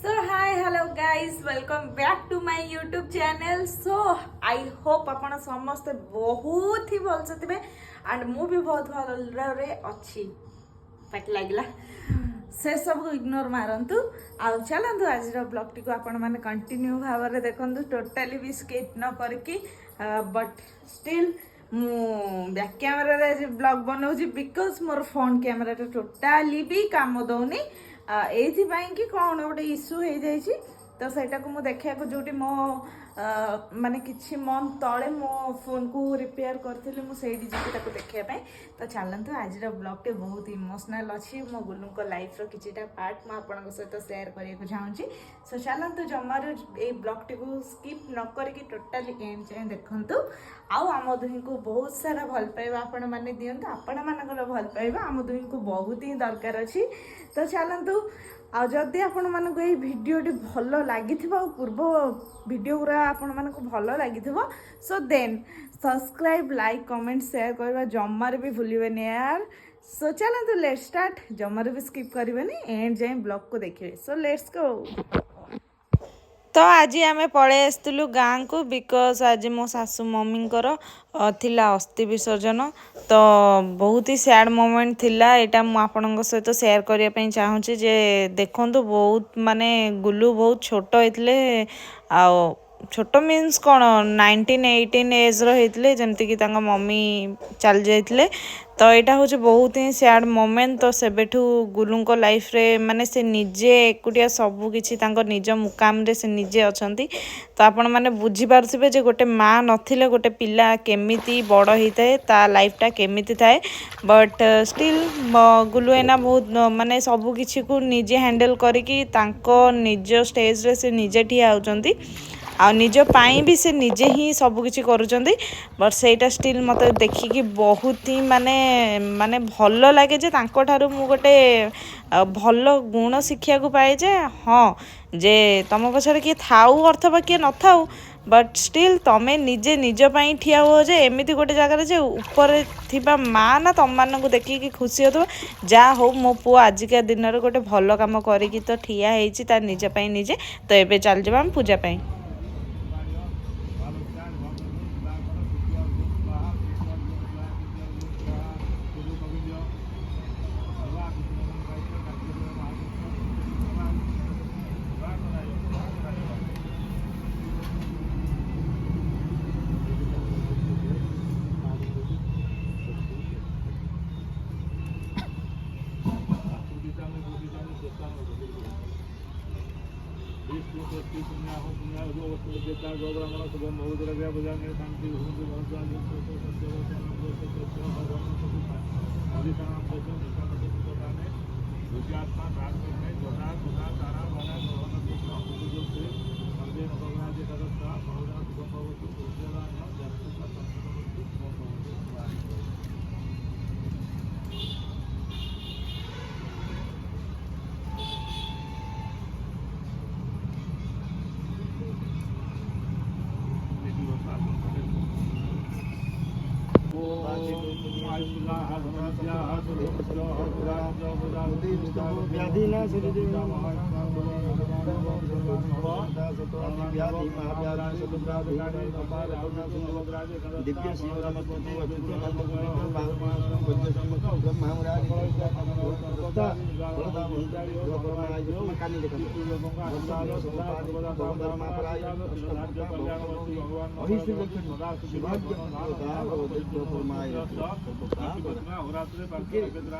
So hi hello guys, welcome back to my YouTube channel. So I hope आपण समस्ते बहुत ही भल से थे एंड मु भी बहुत भल रे अच्छी पाट लागला से सब को इग्नोर मारंतु आ चलंतु आज ब्लॉग टी को आपण माने कंटिन्यू भाव रे देखंतु टोटली भी स्किप न करके बट स्टिल मु बैक कैमरा रे ब्लॉग बनाउची बिकॉज मोर फोन कैमरा टोटली भी काम दउनी एथिपाई कि कौन गोटे इश्यू हो जाइए तो सहीटा को देखा जो मो माने किछि मन तले मो फोन को रिपेयर करथिली मु सेठी जी देखापी तो चलतु आज ब्लॉग टे बहुत इमोशनल अच्छी मो गुलू को लाइफ रो किछिटा पार्ट मु आपन सहित शेयर करने चाहूँगी सो चलतु जमार ये ब्लॉग टी को स्किप न करके टोटाली एंड जाए देखंतु आउ आम दुही को बहुत सारा भल पाइबा आपण माने दियंतु आपण मानकर भल पाइबा आम दुही को बहुत ही दरकार अछि तो चलतु आ जदि आपण मानक ये भिडियोटी भल लगी पूर्व भिडियो गुरा आपण मानक भल लगी so then subscribe like comment share करवा जमार भी भूलिबेनी यार सो चलतु लेट्स स्टार्ट जमार भी स्किप करिवेनी एंड जाए ब्लॉग को देखिए सो लेट्स गो तो आज आम पलि आसलु गाँ को बिकज आज मो सासू मम्मी थिला अस्थि विसर्जन तो बहुत ही सैड मोमेंट थिला एटा मु आपन सहित शेयर करने चाहूँगी जे देखंतु बहुत माने गुलू बहुत छोट होते आ छोट मीन्स कौन 19-18 एज रही जमती कि मम्मी चल जाते तो यहाँ हूँ बहुत ही सैड मोमेंट तो सेबेठू गुलू लाइफ रे माने से निजे एकुटिया सबू किछि निज मुकाम रे से निजे अछंती तो आपण माने बुझी पारथिबे जे गोटे माँ नथिले गोटे पिला केमिति बड़ होता है ता लाइफटा केमिति थाए बट स्टिल गुलू एना बहुत माने सबू किछि को निजे हैंडल करिकी तांको निज स्टेज रे से निजे ठिया होचंती आ निज पाई भी से निजे ही सब किछि करूचंती बट सेटा स्टिल मते देखिकी बहुत ही माने माने भल लागे जे तांको ठारू मु गोटे भल गुण शिक्षा को पाए जे हाँ जे तम पछरे किए थाऊ अर्थवा किए न थाऊ बट स्टिल तमें निजे निज पाई ठिया हो जे एमिति गोटे जगह जे ऊपर थिबा माँ ना तम मान को देखिकी खुशी हो जा हो मो पुओ आजिका दिन रे गोटे भल काम करिकी तो ठिया हेछि ता निज पाई निजे तो एबे चल जबा हम पूजा पाई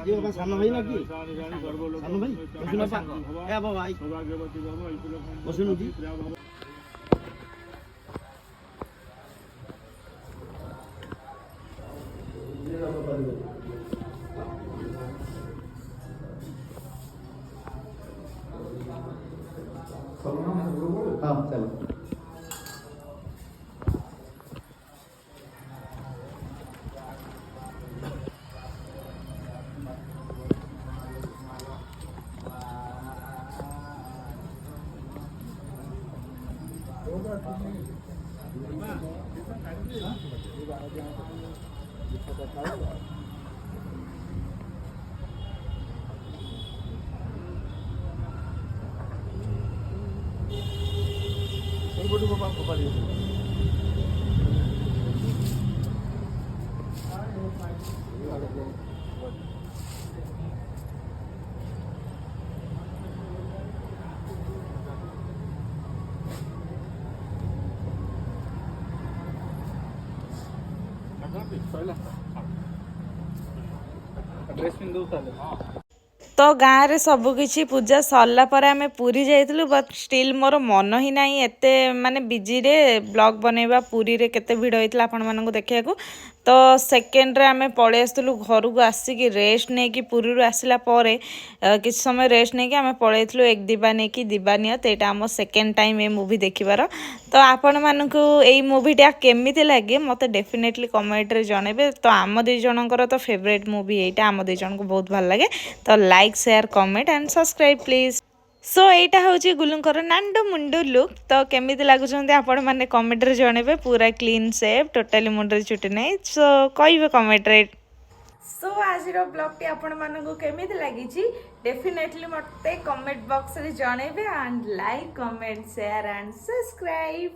दिव्य सान भाई ना कि सान भाई बसुन जी हाँ चलो ଏପଟୁ ଫୋପାଡ଼ି ଡ୍ରେସ୍ ପିନ୍ଧୁ ତାହେଲେ ତ ଗାଁରେ ସବୁକିଛି ପୂଜା ସରିଲା ପରେ ଆମେ ପୁରୀ ଯାଇଥିଲୁ ବଟ୍ ଷ୍ଟିଲ୍ ମୋର ମନ ହିଁ ନାହିଁ ଏତେ ମାନେ ବିଜିରେ ବ୍ଲଗ୍ ବନେଇବା ପୁରୀରେ କେତେ ଭିଡ଼ ହେଇଥିଲା ଆପଣମାନଙ୍କୁ ଦେଖେଇବାକୁ। ତ ସେକେଣ୍ଡରେ ଆମେ ପଳେଇ ଆସିଥିଲୁ ଘରକୁ ଆସିକି ରେଷ୍ଟ ନେଇକି ପୁରୀରୁ ଆସିଲା ପରେ କିଛି ସମୟ ରେଷ୍ଟ ନେଇକି ଆମେ ପଳେଇଥିଲୁ ଏକ ଦିବା ନେଇକି ଦିବାନିୟତ। ଏଇଟା ଆମ ସେକେଣ୍ଡ ଟାଇମ୍ ଏ ମୁଭି ଦେଖିବାର। ତ ଆପଣମାନଙ୍କୁ ଏଇ ମୁଭିଟା କେମିତି ଲାଗେ ମୋତେ ଡେଫିନେଟଲି କମେଣ୍ଟରେ ଜଣେଇବେ। ତ ଆମ ଦୁଇ ଜଣଙ୍କର ତ ଫେଭରେଟ୍ ମୁଭି ଏଇଟା, ଆମ ଦୁଇ ଜଣଙ୍କୁ ବହୁତ ଭଲ ଲାଗେ। ତ like share comment and subscribe please. So ଏଇଟା ହେଉଛି ଗୁଲୁଙ୍କର ନାଣ୍ଡ ମୁଣ୍ଡ ଲୁକ୍। ତ କେମିତି ଲାଗୁଛନ୍ତି ଆପଣମାନେ କମେଣ୍ଟରେ ଜଣେଇବେ। ପୁରା କ୍ଲିନ୍ ସେଭ୍, ଟୋଟାଲି ମୁଣ୍ଡରେ ଚୁଟି ନାହିଁ। ସୋ କହିବେ କମେଣ୍ଟରେ। ସୋ ଆଜିର ବ୍ଲଗ୍ଟି ଆପଣମାନଙ୍କୁ କେମିତି ଲାଗିଛି ଡେଫିନେଟଲି ମୋତେ କମେଣ୍ଟ ବକ୍ସରେ ଜଣେଇବେ। And like comment share and subscribe.